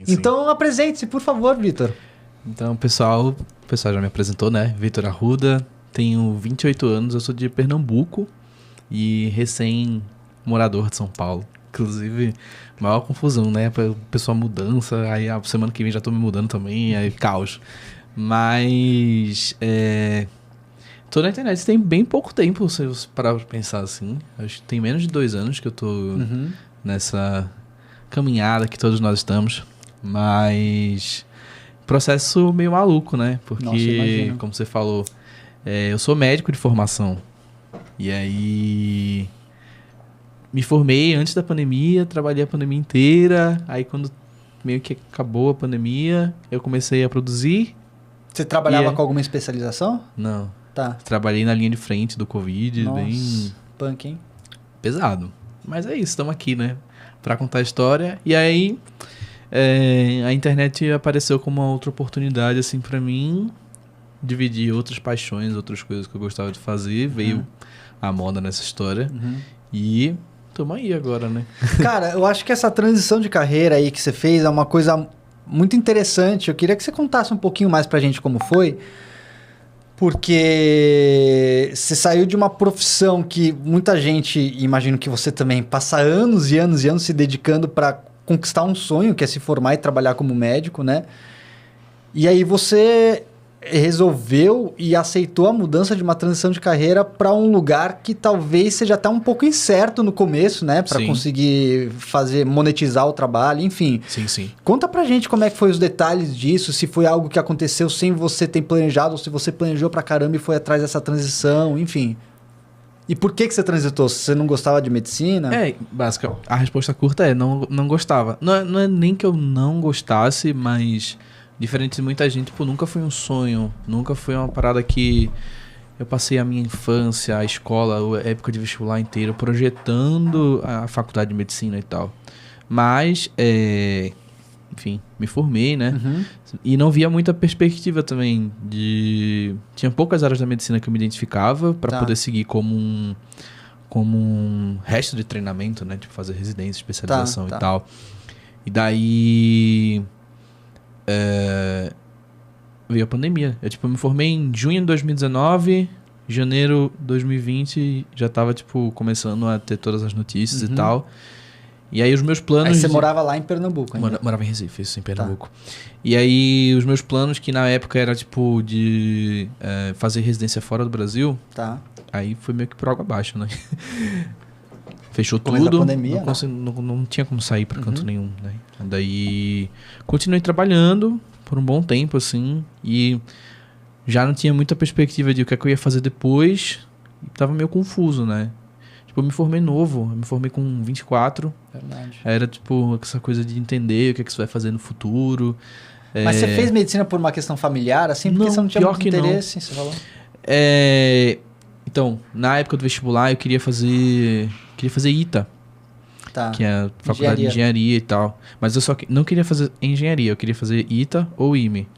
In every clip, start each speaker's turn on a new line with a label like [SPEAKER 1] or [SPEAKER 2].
[SPEAKER 1] Então apresente-se, por favor, Vitor.
[SPEAKER 2] Então, o pessoal já me apresentou, né? Vitor Arruda, tenho 28 anos, eu sou de Pernambuco e recém-morador de São Paulo. Inclusive, maior confusão, né? Pessoal mudança, aí a semana que vem já tô me mudando também, aí caos. Mas, tô na internet tem bem pouco tempo, se você parar pra pensar assim. Acho que tem menos de 2 anos que eu tô nessa caminhada que todos nós estamos. Mas... processo meio maluco, né? Porque, como você falou, eu sou médico de formação. E aí... me formei antes da pandemia, trabalhei a pandemia inteira. Aí quando meio que acabou a pandemia, eu comecei a produzir.
[SPEAKER 1] Você trabalhava com alguma especialização?
[SPEAKER 2] Não.
[SPEAKER 1] Tá.
[SPEAKER 2] Trabalhei na linha de frente do Covid.
[SPEAKER 1] Nossa,
[SPEAKER 2] bem...
[SPEAKER 1] punk, hein?
[SPEAKER 2] pesado. Mas é isso, estamos aqui, né? Pra contar a história. E aí... a internet apareceu como uma outra oportunidade, assim, pra mim, dividir outras paixões, outras coisas que eu gostava de fazer. Veio a moda nessa história. E tamo aí agora, né?
[SPEAKER 1] Cara, eu acho que essa transição de carreira aí que você fez é uma coisa muito interessante. Eu queria que você contasse um pouquinho mais pra gente como foi. Porque você saiu de uma profissão que muita gente, imagino que você também, passa anos e anos e anos se dedicando pra conquistar um sonho, que é se formar e trabalhar como médico, né? E aí você resolveu e aceitou a mudança de uma transição de carreira para um lugar que talvez seja até um pouco incerto no começo, né? Para conseguir monetizar o trabalho, enfim.
[SPEAKER 2] Sim.
[SPEAKER 1] Conta pra gente como é que foi os detalhes disso, se foi algo que aconteceu sem você ter planejado, ou se você planejou pra caramba e foi atrás dessa transição, enfim. E por que você transitou? Você não gostava de medicina?
[SPEAKER 2] Basicamente, a resposta curta é não gostava. Não é nem que eu não gostasse, mas diferente de muita gente, nunca foi um sonho, nunca foi uma parada que eu passei a minha infância, a escola, a época de vestibular inteiro projetando a faculdade de medicina e tal. Mas, enfim, me formei, né? E não via muita perspectiva também tinha poucas áreas da medicina que eu me identificava para poder seguir como um resto de treinamento, né? Tipo, fazer residência, especialização e tal. E daí... veio a pandemia. Eu me formei em junho de 2019, janeiro de 2020 já tava, começando a ter todas as notícias e tal. E aí os meus planos...
[SPEAKER 1] Aí você morava lá em Pernambuco ainda?
[SPEAKER 2] Morava em Recife, isso, em Pernambuco. E aí os meus planos, que na época era de fazer residência fora do Brasil, aí foi meio que por água abaixo, né? Fechou tudo,
[SPEAKER 1] pandemia,
[SPEAKER 2] não tinha como sair pra canto nenhum, né? Daí continuei trabalhando por um bom tempo, assim, e já não tinha muita perspectiva de o que é que eu ia fazer depois, e tava meio confuso, né? Eu me formei novo, eu me formei com 24.
[SPEAKER 1] Verdade.
[SPEAKER 2] Era essa coisa de entender o que é que você vai fazer no futuro.
[SPEAKER 1] Mas você fez medicina por uma questão familiar, assim? Porque você não tinha muito interesse, você falou?
[SPEAKER 2] Então, na época do vestibular, eu queria fazer ITA. Que é a faculdade de engenharia e tal. Mas eu só não queria fazer engenharia, eu queria fazer ITA ou IME.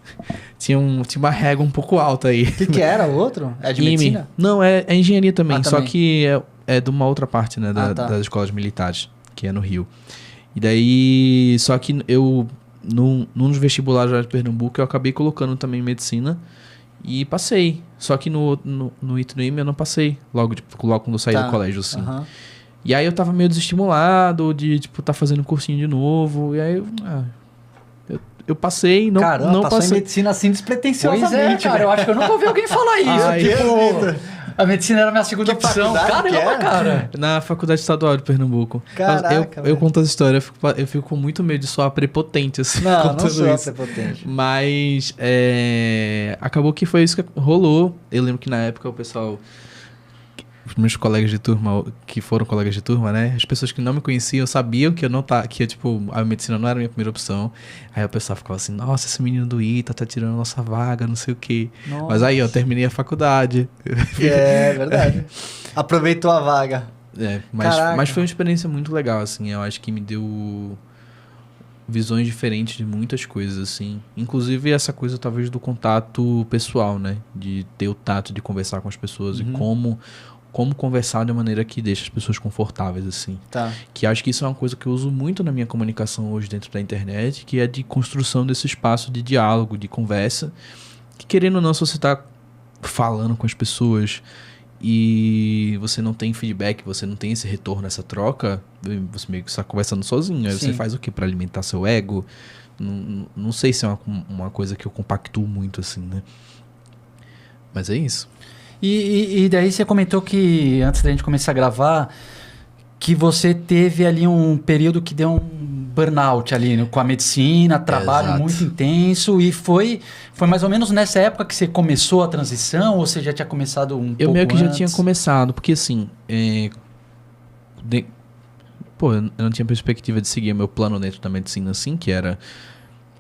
[SPEAKER 2] Tinha uma régua um pouco alta aí.
[SPEAKER 1] O que era o outro? É de medicina?
[SPEAKER 2] Não, é engenharia também. Só que é de uma outra parte, né, das escolas militares, que é no Rio. E daí, só que eu, num dos vestibulares de Pernambuco, eu acabei colocando também medicina e passei. Só que no ITA e no IME eu não passei, logo quando eu saí do colégio, assim. E aí eu tava meio desestimulado de, tá fazendo cursinho de novo. E aí eu passei, não
[SPEAKER 1] passou
[SPEAKER 2] passei.
[SPEAKER 1] em medicina assim despretensiosamente.
[SPEAKER 3] Cara, eu acho que eu nunca ouvi alguém falar isso. A medicina era a minha segunda opção. Caramba, cara.
[SPEAKER 2] Na Faculdade Estadual de Pernambuco.
[SPEAKER 1] Caraca,
[SPEAKER 2] eu conto essa história, eu fico com muito medo de soar prepotente, assim.
[SPEAKER 1] Não sou prepotente.
[SPEAKER 2] Mas acabou que foi isso que rolou. Eu lembro que na época o pessoal... Os meus colegas de turma, que foram colegas de turma, né? As pessoas que não me conheciam sabiam que a medicina não era a minha primeira opção. Aí o pessoal ficava assim, nossa, esse menino do ITA tá tirando a nossa vaga, não sei o quê. Nossa. Mas aí, eu terminei a faculdade.
[SPEAKER 1] É verdade. Aproveitou a vaga.
[SPEAKER 2] Mas foi uma experiência muito legal, assim. Eu acho que me deu visões diferentes de muitas coisas, assim. Inclusive essa coisa, talvez, do contato pessoal, né? De ter o tato de conversar com as pessoas e como como conversar de uma maneira que deixa as pessoas confortáveis, assim.
[SPEAKER 1] Tá.
[SPEAKER 2] Que acho que isso é uma coisa que eu uso muito na minha comunicação hoje dentro da internet, que é de construção desse espaço de diálogo, de conversa, que querendo ou não, se você está falando com as pessoas e você não tem feedback, você não tem esse retorno, essa troca, você meio que está conversando sozinho. Aí você faz o quê para alimentar seu ego? Não sei se é uma coisa que eu compactuo muito, assim, né? Mas é isso.
[SPEAKER 3] E daí você comentou que, antes da gente começar a gravar, que você teve ali um período que deu um burnout ali, né, com a medicina, trabalho muito intenso, e foi mais ou menos nessa época que você começou a transição, ou você já tinha começado um pouco antes?
[SPEAKER 2] Eu meio que já tinha começado, porque assim, eu não tinha perspectiva de seguir meu plano dentro da medicina assim, que era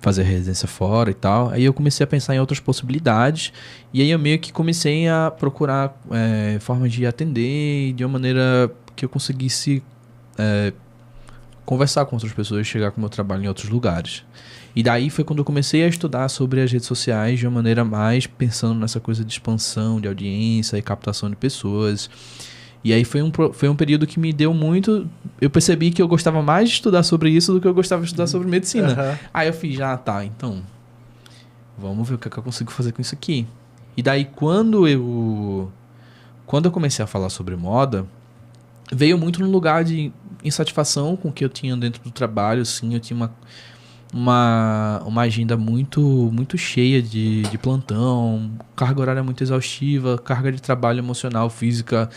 [SPEAKER 2] fazer residência fora e tal. Aí eu comecei a pensar em outras possibilidades. E aí eu meio que comecei a procurar formas de atender de uma maneira que eu conseguisse conversar com outras pessoas, chegar com o meu trabalho em outros lugares. E daí foi quando eu comecei a estudar sobre as redes sociais de uma maneira mais pensando nessa coisa de expansão de audiência e captação de pessoas. E aí foi um período que me deu muito... Eu percebi que eu gostava mais de estudar sobre isso do que eu gostava de estudar sobre medicina.
[SPEAKER 1] Uhum.
[SPEAKER 2] Aí eu fiz, então... Vamos ver o que eu consigo fazer com isso aqui. E daí, quando eu comecei a falar sobre moda, veio muito num lugar de insatisfação com o que eu tinha dentro do trabalho, assim. Eu tinha uma agenda muito, muito cheia de plantão, carga horária muito exaustiva, carga de trabalho emocional, física,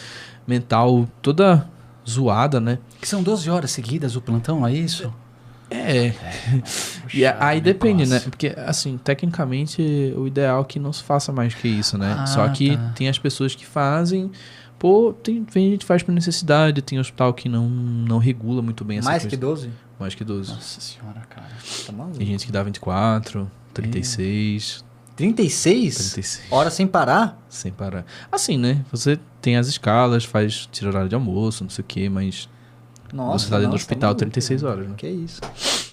[SPEAKER 2] mental, toda zoada, né?
[SPEAKER 3] Que são 12 horas seguidas o plantão, é isso?
[SPEAKER 2] E aí depende, né? Porque, assim, tecnicamente, o ideal é que não se faça mais que isso, né? Só que tem as pessoas que fazem... tem gente que faz por necessidade, tem hospital que não regula muito bem essa
[SPEAKER 1] mais
[SPEAKER 2] coisa.
[SPEAKER 1] Que 12?
[SPEAKER 2] Mais que 12.
[SPEAKER 3] Nossa senhora, cara.
[SPEAKER 1] Tá maluco.
[SPEAKER 2] Tem gente que dá 24, 36...
[SPEAKER 1] 36?
[SPEAKER 2] 36.
[SPEAKER 1] Horas sem parar?
[SPEAKER 2] Sem parar. Assim, né? Você tem as escalas, tira horário de almoço, não sei o quê, mas...
[SPEAKER 1] Nossa,
[SPEAKER 2] você tá dentro do hospital
[SPEAKER 1] maluco,
[SPEAKER 2] 36 horas, né?
[SPEAKER 1] Que isso.